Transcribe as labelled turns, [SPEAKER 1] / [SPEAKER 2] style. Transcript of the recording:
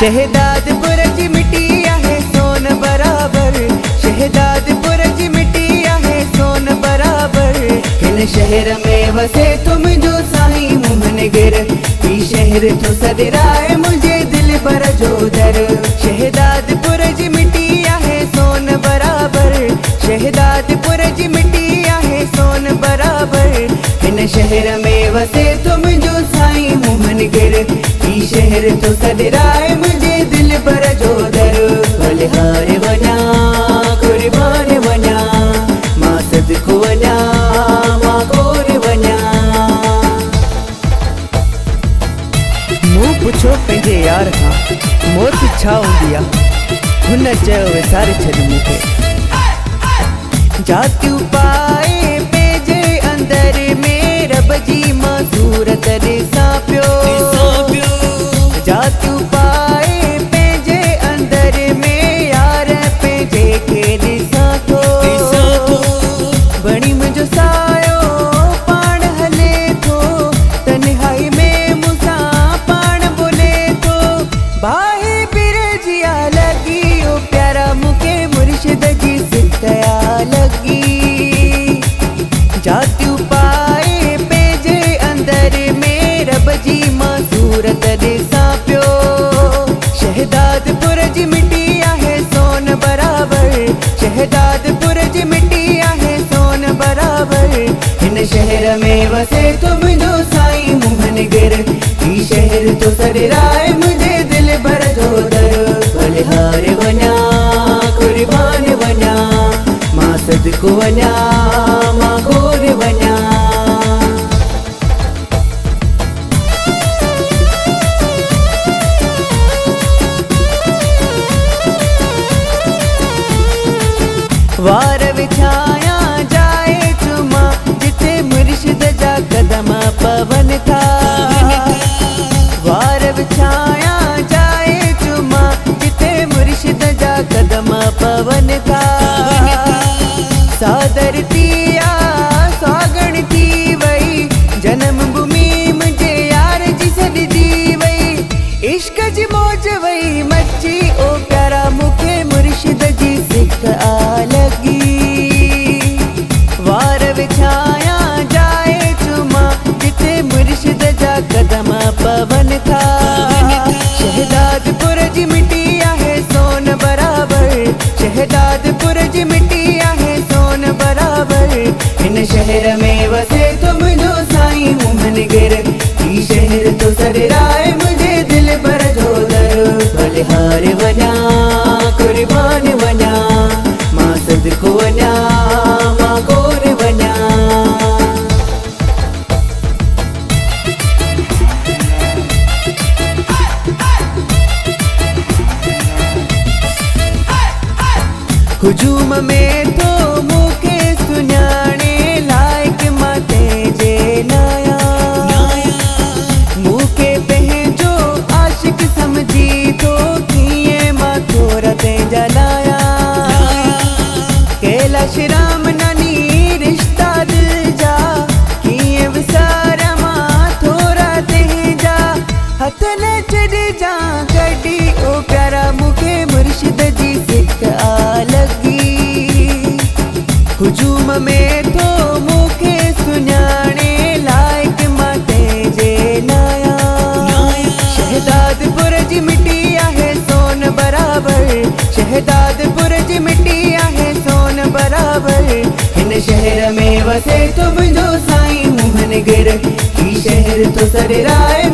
[SPEAKER 1] शहदादपुर जी मिट्टी आहे सोन बराबर, शहदादपुर जी मिट्टी आहे सोन बराबर। हिन शहर में वसे तुम जो साईं मोहन गिर, ही शहर तो सदराए मुझे दिल पर जो दर। शहदादपुर जी मिट्टी आहे सोन बराबर, शहदादपुर जी मिट्टी आहे सोन बराबर। हिन शहर में वसे तुम जो साईं मोहन गिर, ही शहर तो सदराए मुझे दिल पर जो दर। बलिहार वना कुर्बान वना, मां सदको वना मां गोर वना। मूं पुछो पंहिंजे यार खां मौत छा हूंदी आहे, हुन चयो विसारे छॾ मूंखे। जातियूं पाए पंहिंजे अंदर में रब जी मां सूरत ॾिसां पियो। जातियूं पाए पंहिंजे अंदर में यार पंहिंजे खे ॾिसां थो। बणी मुंहिंजो सायो पाण हले थो, तन्हाई में मूंसां पाण बोले थो। बाहि बिर जी लॻी ओ प्यारा मूंखे मुर्शिद जी सिकया लॻी। जातियूं पाए पंहिंजे अंदर में रब जी मां सूरत ॾिसां पियो। शहदादपुर जी मिट्टी आहे सोन बराबर, शहदादपुर जी मिट्टी आहे सोन बराबर। हिन शहर में वसे तो मुंहिंजो साईं मोहन गिर, ही शहर तो सदराए मुझे दिल भर जो दर। बलिहार वना कुर्बान वना, मां सदको वना मां गोर वना। वार विछाया जाए चुमा जिथे मुर्शिद जा कदम पवन था। वार विछाया जाए चुमा जिथे मुर्शिद जा कदम पवन था। सादर थिया सागण थी वई, जन्म भूमि मुझे यार जी सॾजी वई। इश्क जी मौज वई मची ओ प्यारा मूंखे मुर्शिद जी सिक आ लगी। वार विछाया जाए चुमा जिथे मुर्शिद जा कदम पवन था। शहदादपुर जी मिट्टी आहे सोन बराबर, शहदादपुर जी मिट्टी आहे सोन बराबर। हिन शहर में वसे तो मुंहिंजो साईं मोहन गिर, ही शहर तो सदराए मुझे दिल पर जो दर। बलिहार वना कुर्बान वना, मां सदको वना मां गोर वना। हुजूम में तो मूंखे सुञाणे लाइक़ मां तेजे नाया। मूंखे पंहिंजो आशिक समझी थो, कीअं मां थोरा तेजा लाया। कैलाश राम नानी रिश्ता दिल जा, कीअं विसारा मां थोरा तेजा। हथ न छॾिजां कॾी ओ प्यारा मूंखे मुर्शिद जी सिक आ लगी। हुजूम में तो मूंखे सुञाणे लाइक़ मां तेजे नाया। शहदादपुर जी मिट्टी आहे सोन बराबर, शहदादपुर जी मिट्टी आहे सोन बराबर। हिन शहर में वसे तो मुंहिंजो साईं मोहन गिर, ही शहर तो सदराए